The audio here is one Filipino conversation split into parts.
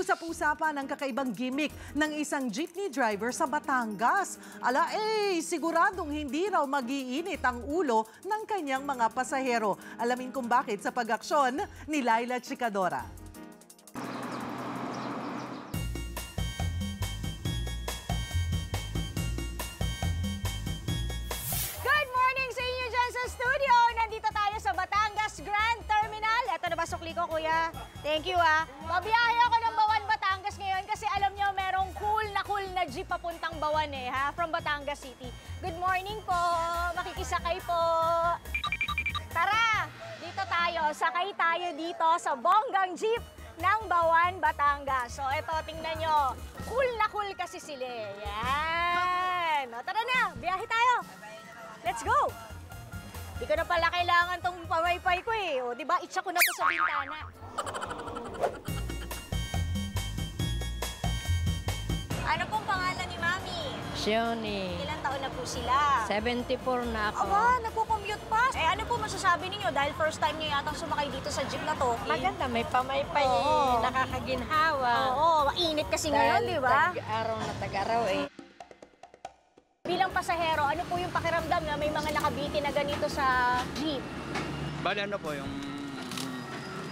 Usap-usapan ang kakaibang gimmick ng isang jeepney driver sa Batangas. Siguradong hindi raw mag-iinit ang ulo ng kanyang mga pasahero. Alamin kung bakit sa pag-aksyon ni Laila Chicadora. Good morning sa inyo dyan sa studio. Nandito tayo sa Batangas Grand Terminal. Ito na ba sukli ko, kuya? Thank you, ha. Mabiyahe ako ng Bawan, Batangas ngayon kasi alam nyo, merong cool na jeep papuntang Bawan from Batangas City. Good morning po. Makikisakay po. Tara, dito tayo. Sakay tayo dito sa bonggang jeep ng Bawan, Batangas. So, ito, tingnan nyo. Cool na cool kasi sila. Yan. O, tara na, biyahe tayo. Let's go! Di ko na pala kailangan tong pamay-pay ko eh. O, diba? Itcha ko na to sa bintana. Ano pong pangalan ni Mami? Sioni. Ilang taon na po sila? 74 na ako. Aba, nagko-commute pa. Ano po masasabi ninyo dahil first time niyo yatang sumakay dito sa jeep na to? Maganda, may pamaypay, Oo. nakakaginhawa. Oo, mainit kasi ngayon, di ba? Tag-araw na tag-araw eh. Bilang pasahero, ano po yung pakiramdam na may mga nakabitin na ganito sa jeep? Bali ano po, yung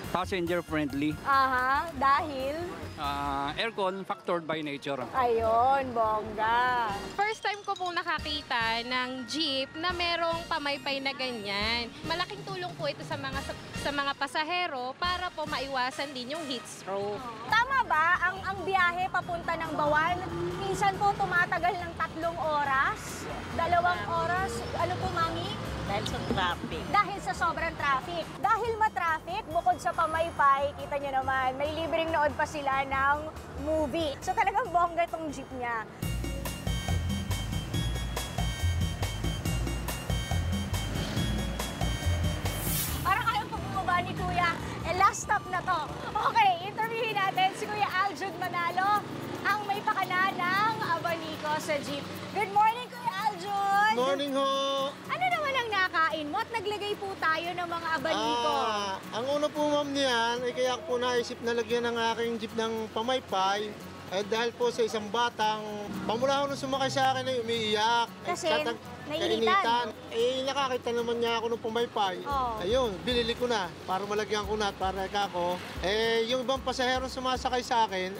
passenger friendly. Aha, dahil? Aircon factored by nature. Ayun, bongga. First time ko pong nakakita ng jeep na merong pamaypay na ganyan. Malaking tulong po ito sa mga pasahero para po maiwasan din yung heat stroke. Tama ba ang biyahe papunta ng Bawan? Minsan po tumatagal ng 3 oras, 2 oras. Ano po, Mami? Dahil sa traffic. Dahil sa sobrang traffic. Dahil ma-traffic, bukod sa pamaypay, kita nyo naman, may libreng nood pa sila ng movie. So talagang bongga itong jeep niya. Para kayong pabumaba ni Kuya, last stop na to. Okay, interviewin natin si Kuya Aljud Manalo, ang may pakana ng abanico sa jeep. Good morning, Kuya Aljud! Morning ho! Ano naman ang nakain mo at naglagay po tayo ng mga abaniko? Ang una po ma'am niyan, ay kaya ko po naisip na lagyan ng aking jeep ng pamaypay. Dahil po sa isang batang, pamula ko nung sumakay sa akin ay umiiyak. Kasi nainitan. Nakakita naman niya ako ng pamaypay. Oo. Ayun, binili ko na para malagyan ko na at para ako. Yung ibang pasahero sumasakay sa akin,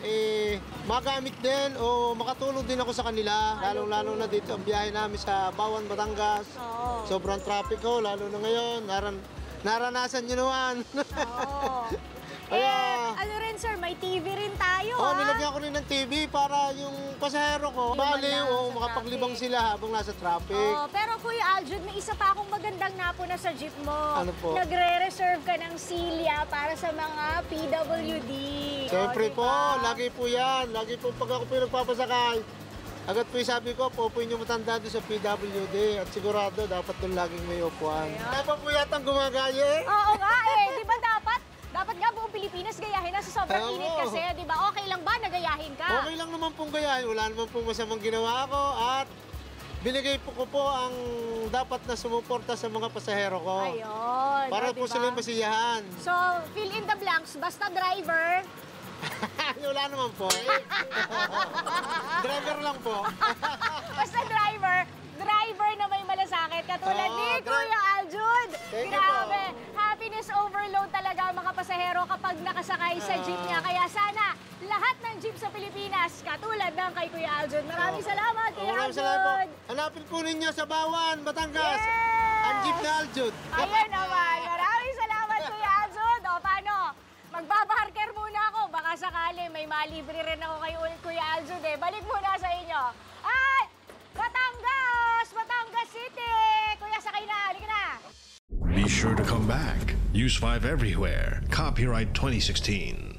magamit din o makatulong din ako sa kanila. Lalong-lalo na dito ang biyahe namin sa Bawan, Batangas. Oo. Sobrang traffic ho, lalo na ngayon. Naranasan nyo naman. Oo. Ano rin sir, may TV rin tayo Nilagyan ko rin ng TV para yung pasahero ko, baliw o makapaglibang sila habang nasa traffic. Pero Kuya Aljud, may isa pa akong magandang napo na sa jeep mo. Ano po? Nagre-reserve ka ng silya para sa mga PWD. Siyempre diba? po, lagi po yan. Lagi po pag ako pinagpapasakay. Agad po yung sabi ko, upuin yung matanda doon sa PWD at sigurado dapat doon laging may upuan. Dapat po yatang gumagaya. Oo nga di ba dapat nga buong Pilipinas gayahin na sa sobrang init kasi, di ba? Okay lang ba na gayahin ka? Okay lang naman pong gayahin. Wala naman pong masamang ginawa ko at binigay po ko po ang dapat na sumuporta sa mga pasahero ko. Ayun. Para po diba? sila masiyahan. So, fill in the blanks. Basta driver. Wala naman po. Driver lang po. Basta driver na may malasakit. Katulad ni Kuya Aljud. Thank you Grabe. po. Happiness overload talaga ang mga pasahero kapag nakasakay sa jeep niya. Kaya sana lahat ng jeep sa Pilipinas, katulad ng kay Kuya Aljud. Maraming salamat, Kuya Maraming salamat po. Aljud. Hanapin po ninyo sa Bawan, Batangas. Ang jeep na Aljud. Ayun naman. Maraming salamat, Kuya Aljud. O, paano? Magbabarker muna ako. Baka sakali may malibre rin ako kay Kuya Aljud Balik muna sa inyo. Ay! Batangas City! Kuya, sakay na. Halika na. Be sure to come back. Use 5 everywhere. Copyright 2016.